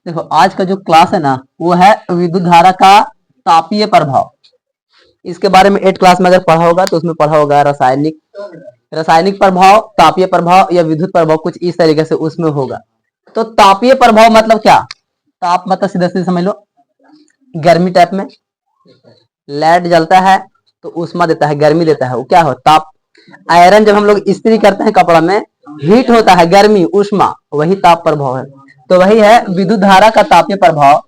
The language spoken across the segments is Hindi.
देखो आज का जो क्लास है ना वो है विद्युत धारा का तापीय प्रभाव। इसके बारे में 8 क्लास में अगर पढ़ा होगा तो उसमें पढ़ा होगा रासायनिक प्रभाव, तापीय प्रभाव या विद्युत प्रभाव, कुछ इस तरीके से उसमें होगा। तो तापीय प्रभाव मतलब क्या? ताप मतलब सीधा सीधा समझ लो गर्मी टाइप में। लाइट जलता है तो उष्मा देता है, गर्मी देता है, वो क्या हो? ताप। आयरन जब हम लोग इस्त्री करते हैं कपड़ा में, हीट होता है, गर्मी, उष्मा, वही ताप प्रभाव है। तो वही है विद्युत धारा का तापीय प्रभाव।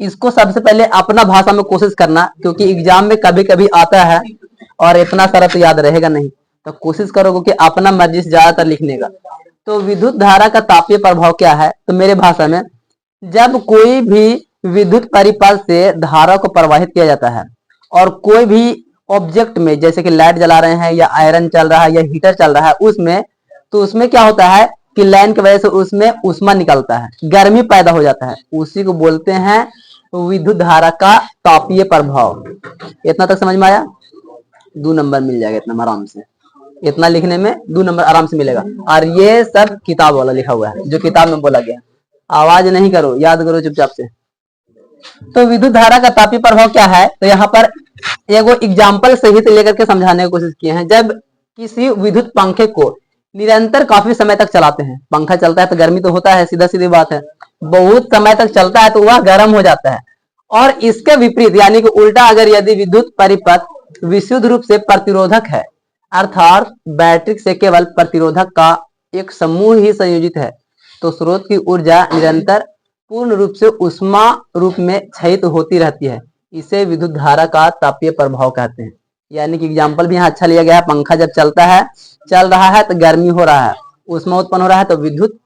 इसको सबसे पहले अपना भाषा में कोशिश करना, क्योंकि एग्जाम में कभी कभी आता है और इतना सारा तो याद रहेगा नहीं, तो कोशिश करोगे कि अपना मर्जी से ज्यादातर लिखने का। तो विद्युत धारा का तापीय प्रभाव क्या है? तो मेरे भाषा में, जब कोई भी विद्युत परिपथ से धारा को प्रवाहित किया जाता है और कोई भी ऑब्जेक्ट में, जैसे कि लाइट जला रहे हैं या आयरन चल रहा है या हीटर चल रहा है उसमें, तो उसमें क्या होता है कि लाइन की वजह से उसमें उष्मा निकलता है, गर्मी पैदा हो जाता है, उसी को बोलते हैं विद्युत धारा का तापीय प्रभाव। इतना तक समझ में आया? 2 नंबर मिल जाएगा इतना आराम से। इतना लिखने में 2 नंबर आराम से मिलेगा। और ये सब किताब वाला लिखा हुआ है जो किताब में बोला गया। आवाज नहीं करो, याद करो चुपचाप से। तो विद्युत धारा का तापीय प्रभाव क्या है? तो यहाँ पर एगो एग्जाम्पल सहित लेकर के समझाने की कोशिश किए हैं। जब किसी विद्युत पंखे को निरंतर काफी समय तक चलाते हैं, पंखा चलता है तो गर्मी तो होता है, सीधा सीधी बात है, बहुत समय तक चलता है तो वह गर्म हो जाता है। और इसके विपरीत यानी कि उल्टा, अगर यदि विद्युत परिपथ विशुद्ध रूप से प्रतिरोधक है, अर्थात बैटरी से केवल प्रतिरोधक का एक समूह ही संयोजित है, तो स्रोत की ऊर्जा निरंतर पूर्ण रूप से उष्मा रूप में क्षयित होती रहती है। इसे विद्युत धारा का तापीय प्रभाव कहते हैं। यानी कि एग्जाम्पल भी यहाँ अच्छा लिया गया है। पंखा जब चल रहा है तो गर्मी हो रहा है, उष्मा उत्पन्न हो रहा है, तो विद्युत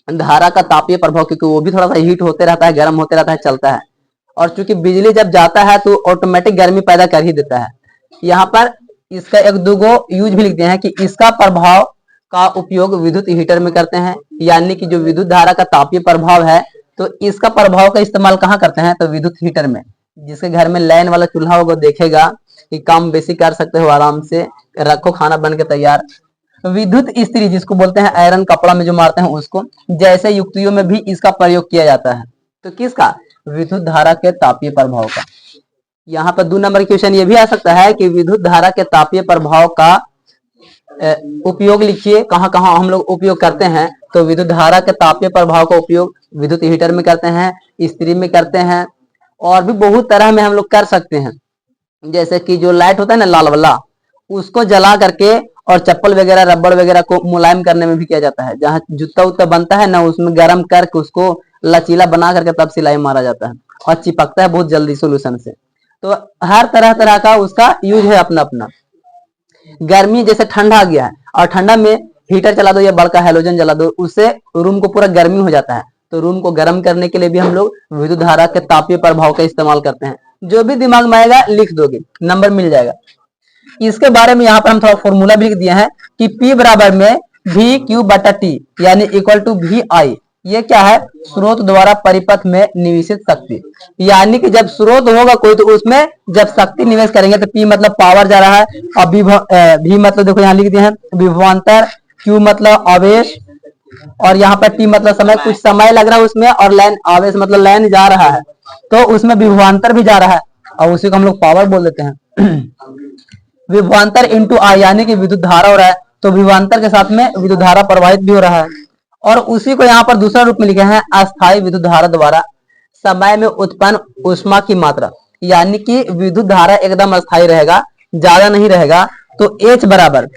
धारा का तापीय प्रभाव, क्योंकि वो भी थोड़ा सा हीट होते रहता है, गर्म होते रहता है, चलता है। और चूंकि बिजली जब जाता है तो ऑटोमेटिक गर्मी पैदा कर ही देता है। यहाँ पर इसका एक दूगो यूज भी लिखते हैं कि इसका प्रभाव का उपयोग विद्युत हीटर में करते हैं। यानी कि जो विद्युत धारा का तापीय प्रभाव है, तो इसका प्रभाव का इस्तेमाल कहाँ करते हैं? तो विद्युत हीटर में। जिसके घर में लाइन वाला चूल्हा होगा देखेगा कि कम बेसी कर सकते हो, आराम से रखो खाना बन के तैयार। विद्युत इस्त्री जिसको बोलते हैं, आयरन कपड़ा में जो मारते हैं उसको, जैसे युक्तियों में भी इसका प्रयोग किया जाता है। तो किसका? विद्युत धारा के तापीय प्रभाव का। यहाँ पर 2 नंबर क्वेश्चन ये भी आ सकता है कि विद्युत धारा के तापीय प्रभाव का उपयोग लिखिए, कहाँ कहाँ हम लोग उपयोग करते हैं। तो विद्युत धारा के तापीय प्रभाव का उपयोग विद्युत हीटर में करते हैं, इस्त्री में करते हैं, और भी बहुत तरह में हम लोग कर सकते हैं। जैसे कि जो लाइट होता है ना लाल वाला, उसको जला करके और चप्पल वगैरह, रबड़ वगैरह को मुलायम करने में भी किया जाता है। जहाँ जूता उता बनता है ना, उसमें गर्म करके उसको लचीला बना करके तब सिलाई मारा जाता है और चिपकता है बहुत जल्दी सोल्यूशन से। तो हर तरह तरह का उसका यूज है अपना अपना। गर्मी जैसे ठंडा आ गया है और ठंडा में हीटर चला दो या बड़का हैलोजन जला दो, उससे रूम को पूरा गर्मी हो जाता है। तो रूम को गर्म करने के लिए भी हम लोग विद्युत धारा के तापीय प्रभाव का इस्तेमाल करते हैं। जो भी दिमाग में आएगा लिख दोगे, नंबर मिल जाएगा। इसके बारे में यहाँ पर हम थोड़ा फॉर्मूला भी लिख दिया है कि P बराबर में वी क्यू बटा टी यानी इक्वल टू वी आई। ये क्या है? स्रोत द्वारा परिपथ में निवेशित शक्ति। यानी कि जब स्रोत होगा कोई तो उसमें जब शक्ति निवेश करेंगे तो P मतलब पावर जा रहा है, और V मतलब देखो यहाँ लिख दिया है विभवांतर, Q मतलब आवेश, और यहाँ पर T मतलब समय, कुछ समय लग रहा है उसमें, और लाइन आवेश मतलब लाइन जा रहा है तो उसमें विभवांतर भी जा रहा है और उसी को हम लोग पावर बोल देते हैं। विभवांतर इंटू आई यानी कि विद्युत धारा हो रहा है, तो विभवांतर के साथ में विद्युत धारा प्रवाहित भी हो रहा है। और उसी को यहाँ पर दूसरा रूप में लिखे हैं अस्थायी विद्युत धारा द्वारा समय में उत्पन्न उष्मा की मात्रा। यानी कि विद्युत धारा एकदम अस्थायी रहेगा, ज्यादा नहीं रहेगा। तो H बराबर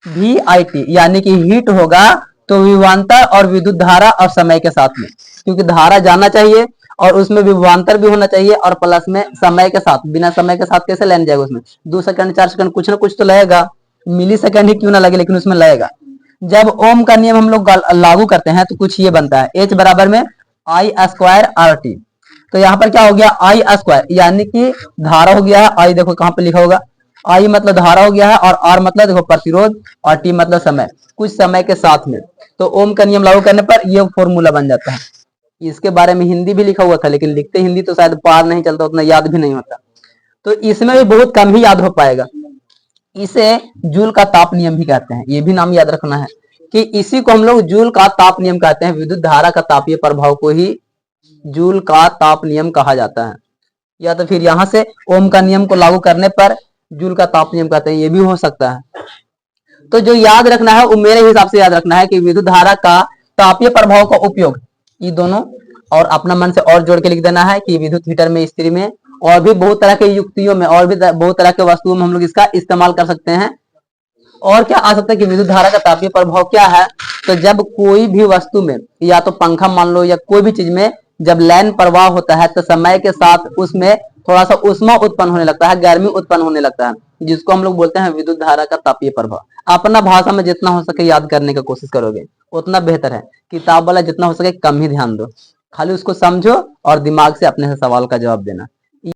वी आई टी यानी कि हीट होगा, तो विभवांतर और विद्युत धारा और समय के साथ में, क्योंकि धारा जाना चाहिए और उसमें विभवांतर भी होना चाहिए, और प्लस में समय के साथ। बिना समय के साथ कैसे लाइन जाएगा? उसमें 2 सेकंड 4 सेकंड कुछ ना कुछ तो लगेगा, मिली सेकंड ही क्यों ना लगे लेकिन उसमें लगेगा। जब ओम का नियम हम लोग लागू करते हैं तो कुछ ये बनता है, H बराबर में आई स्क्वायर आर टी। तो यहाँ पर क्या हो गया? आई स्क्वायर यानी कि धारा हो गया है, आई देखो कहाँ पे लिखा होगा, आई मतलब धारा हो गया है, और आर मतलब देखो प्रतिरोध, और टी मतलब समय, कुछ समय के साथ में। तो ओम का नियम लागू करने पर यह फॉर्मूला बन जाता है। इसके बारे में हिंदी भी लिखा हुआ था, लेकिन लिखते हिंदी तो शायद पार नहीं चलता, उतना याद भी नहीं होता, तो इसमें भी बहुत कम ही याद हो पाएगा। इसे जूल का ताप नियम भी कहते हैं, ये भी नाम याद रखना है कि इसी को हम लोग जूल का ताप नियम कहते हैं। विद्युत धारा का तापीय प्रभाव को ही जूल का ताप नियम कहा जाता है। या तो फिर यहाँ से ओम का नियम को लागू करने पर जूल का ताप नियम कहते हैं, ये भी हो सकता है। तो जो याद रखना है वो मेरे हिसाब से याद रखना है कि विद्युत धारा का तापीय प्रभाव का उपयोग, ये दोनों, और अपना मन से और जोड़ के लिख देना है कि विद्युत हीटर में, स्त्री में, और भी बहुत तरह के युक्तियों में, और भी बहुत तरह के वस्तुओं में हम लोग इसका इस्तेमाल कर सकते हैं। और क्या आ सकता है कि विद्युत धारा का तापीय प्रभाव क्या है, तो जब कोई भी वस्तु में, या तो पंखा मान लो या कोई भी चीज में, जब लाइन प्रवाह होता है तो समय के साथ उसमें थोड़ा सा ऊष्मा उत्पन्न होने लगता है, गर्मी उत्पन्न होने लगता है, जिसको हम लोग बोलते हैं विद्युत धारा का तापीय प्रभाव। अपना भाषा में जितना हो सके याद करने की कोशिश करोगे उतना बेहतर है। किताब वाला जितना हो सके कम ही ध्यान दो, खाली उसको समझो और दिमाग से अपने से सवाल का जवाब देना।